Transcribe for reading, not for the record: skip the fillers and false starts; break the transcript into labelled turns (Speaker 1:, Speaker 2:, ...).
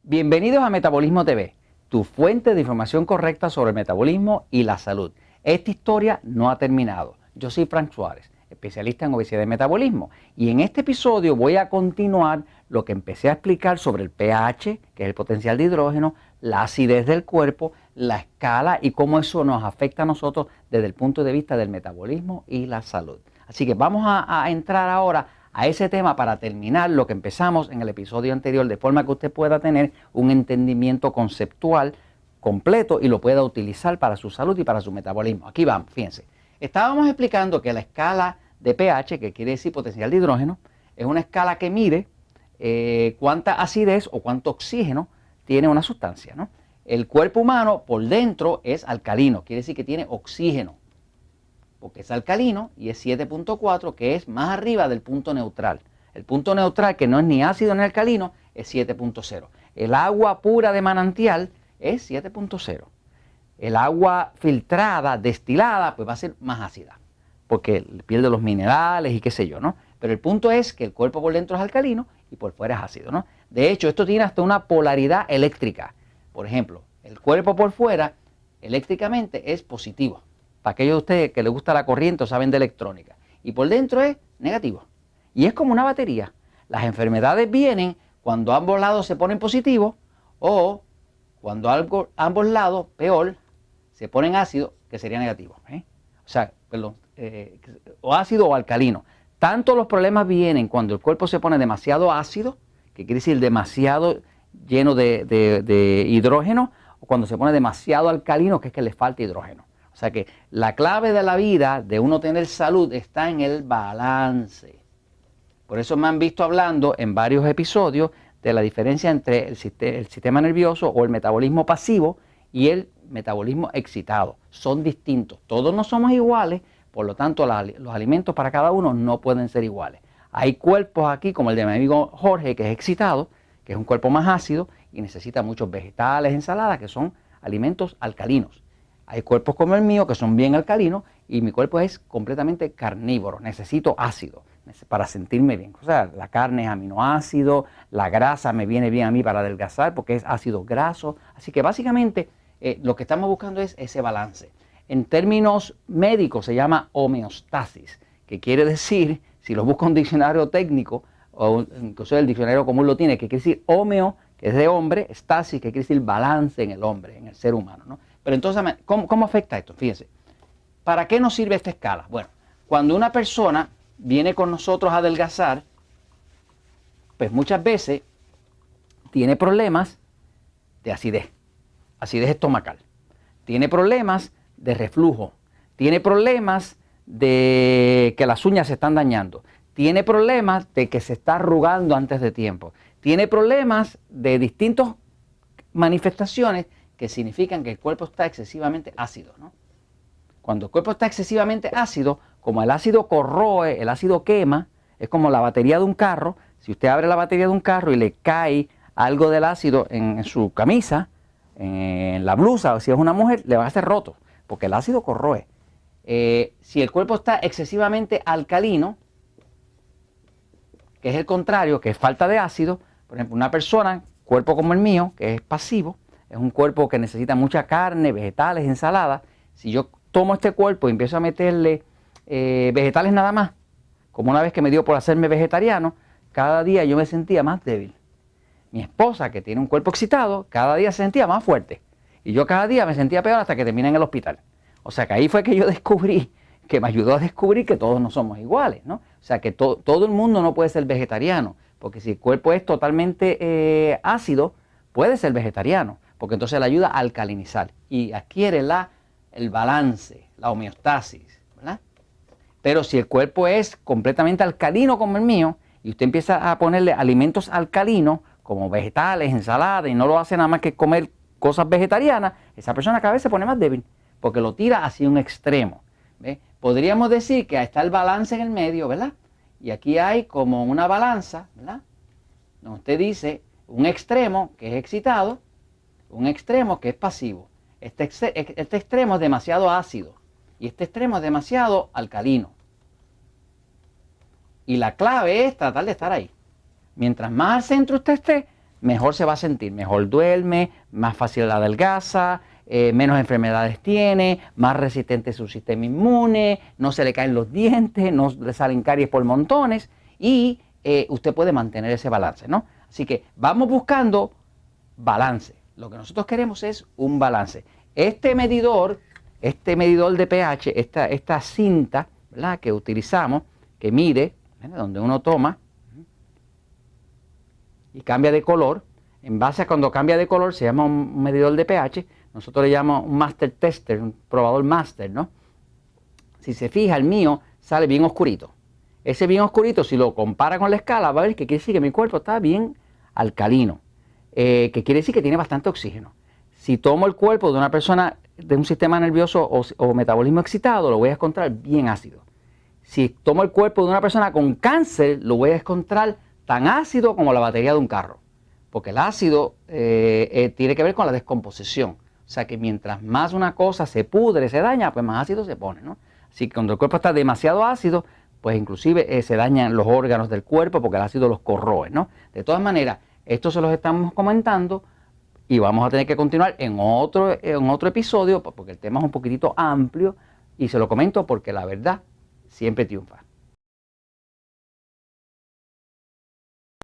Speaker 1: Bienvenidos a Metabolismo TV, tu fuente de información correcta sobre el metabolismo y la salud. Esta historia no ha terminado. Yo soy Frank Suárez, especialista en obesidad y metabolismo, y en este episodio voy a continuar lo que empecé a explicar sobre el pH, que es el potencial de hidrógeno, la acidez del cuerpo, la escala y cómo eso nos afecta a nosotros desde el punto de vista del metabolismo y la salud. Así que vamos a entrar ahora a ese tema para terminar lo que empezamos en el episodio anterior, de forma que usted pueda tener un entendimiento conceptual completo y lo pueda utilizar para su salud y para su metabolismo. Aquí vamos, fíjense. Estábamos explicando que la escala de pH, que quiere decir potencial de hidrógeno, es una escala que mide cuánta acidez o cuánto oxígeno tiene una sustancia, ¿no? El cuerpo humano por dentro es alcalino, quiere decir que tiene oxígeno, porque es alcalino y es 7.4, que es más arriba del punto neutral. El punto neutral, que no es ni ácido ni alcalino, es 7.0. El agua pura de manantial es 7.0. El agua filtrada, destilada, pues va a ser más ácida, porque pierde los minerales y qué sé yo, ¿no? Pero el punto es que el cuerpo por dentro es alcalino y por fuera es ácido, ¿no? De hecho, esto tiene hasta una polaridad eléctrica. Por ejemplo, el cuerpo por fuera eléctricamente es positivo. Para aquellos de ustedes que les gusta la corriente o saben de electrónica. Y por dentro es negativo. Y es como una batería. Las enfermedades vienen cuando ambos lados se ponen positivos o cuando ambos lados, peor, se ponen ácidos, que sería negativo. O sea, perdón, o ácido o alcalino. Tanto los problemas vienen cuando el cuerpo se pone demasiado ácido, que quiere decir demasiado lleno de hidrógeno, o cuando se pone demasiado alcalino, que es que le falta hidrógeno. O sea que la clave de la vida, de uno tener salud, está en el balance. Por eso me han visto hablando en varios episodios de la diferencia entre el sistema nervioso o el metabolismo pasivo y el metabolismo excitado. Son distintos. Todos no somos iguales, por lo tanto los alimentos para cada uno no pueden ser iguales. Hay cuerpos aquí, como el de mi amigo Jorge, que es excitado, que es un cuerpo más ácido y necesita muchos vegetales, ensaladas, que son alimentos alcalinos. Hay cuerpos como el mío que son bien alcalinos y mi cuerpo es completamente carnívoro. Necesito ácido para sentirme bien. O sea, la carne es aminoácido, la grasa me viene bien a mí para adelgazar porque es ácido graso. Así que básicamente lo que estamos buscando es ese balance. En términos médicos se llama homeostasis, que quiere decir, si lo busca un diccionario técnico o incluso el diccionario común lo tiene, que quiere decir homeo, que es de hombre, stasis, que quiere decir balance en el hombre, en el ser humano, ¿no? Pero entonces, ¿cómo afecta esto? Fíjense, ¿para qué nos sirve esta escala? Bueno, cuando una persona viene con nosotros a adelgazar, pues muchas veces tiene problemas de acidez estomacal, tiene problemas de reflujo, tiene problemas de que las uñas se están dañando, tiene problemas de que se está arrugando antes de tiempo, tiene problemas de distintas manifestaciones que significan que el cuerpo está excesivamente ácido, ¿no? Cuando el cuerpo está excesivamente ácido, como el ácido corroe, el ácido quema, es como la batería de un carro. Si usted abre la batería de un carro y le cae algo del ácido en su camisa, en la blusa, o si es una mujer, le va a hacer roto, porque el ácido corroe. Si el cuerpo está excesivamente alcalino, que es el contrario, que es falta de ácido, por ejemplo, una persona, cuerpo como el mío, que es pasivo, es un cuerpo que necesita mucha carne, vegetales, ensaladas. Si yo tomo este cuerpo y empiezo a meterle vegetales nada más, como una vez que me dio por hacerme vegetariano, cada día yo me sentía más débil. Mi esposa, que tiene un cuerpo excitado, cada día se sentía más fuerte. Y yo cada día me sentía peor hasta que terminé en el hospital. O sea que ahí fue que yo descubrí, que me ayudó a descubrir que todos no somos iguales, ¿no? O sea que todo el mundo no puede ser vegetariano, porque si el cuerpo es totalmente ácido, puede ser vegetariano, porque entonces le ayuda a alcalinizar y adquiere el balance, la homeostasis, ¿verdad? Pero si el cuerpo es completamente alcalino como el mío y usted empieza a ponerle alimentos alcalinos como vegetales, ensaladas y no lo hace nada más que comer cosas vegetarianas, esa persona cada vez se pone más débil porque lo tira hacia un extremo, ¿ve? Podríamos decir que está el balance en el medio, ¿verdad? Y aquí hay como una balanza, ¿verdad? Donde usted dice un extremo que es excitado, un extremo que es pasivo. Este extremo es demasiado ácido y este extremo es demasiado alcalino. Y la clave es tratar de estar ahí. Mientras más al centro usted esté, mejor se va a sentir, mejor duerme, más fácil la adelgaza, menos enfermedades tiene, más resistente es su sistema inmune, no se le caen los dientes, no le salen caries por montones y usted puede mantener ese balance, ¿no? Así que vamos buscando balance. Lo que nosotros queremos es un balance. Este medidor de pH, esta cinta, ¿verdad?, que utilizamos, que mide, ¿verdad?, donde uno toma y cambia de color, en base a cuando cambia de color se llama un medidor de pH, nosotros le llamamos un master tester, un probador master, ¿no? Si se fija, el mío sale bien oscurito. Ese bien oscurito, si lo compara con la escala, va a ver que quiere decir que mi cuerpo está bien alcalino, que quiere decir que tiene bastante oxígeno. Si tomo el cuerpo de una persona de un sistema nervioso o metabolismo excitado, lo voy a encontrar bien ácido. Si tomo el cuerpo de una persona con cáncer, lo voy a encontrar tan ácido como la batería de un carro, porque el ácido tiene que ver con la descomposición. O sea que mientras más una cosa se pudre, se daña, pues más ácido se pone, ¿no? Así que cuando el cuerpo está demasiado ácido, pues inclusive se dañan los órganos del cuerpo porque el ácido los corroe, ¿no? De todas maneras, esto se los estamos comentando y vamos a tener que continuar en otro episodio porque el tema es un poquitito amplio y se lo comento porque la verdad siempre triunfa.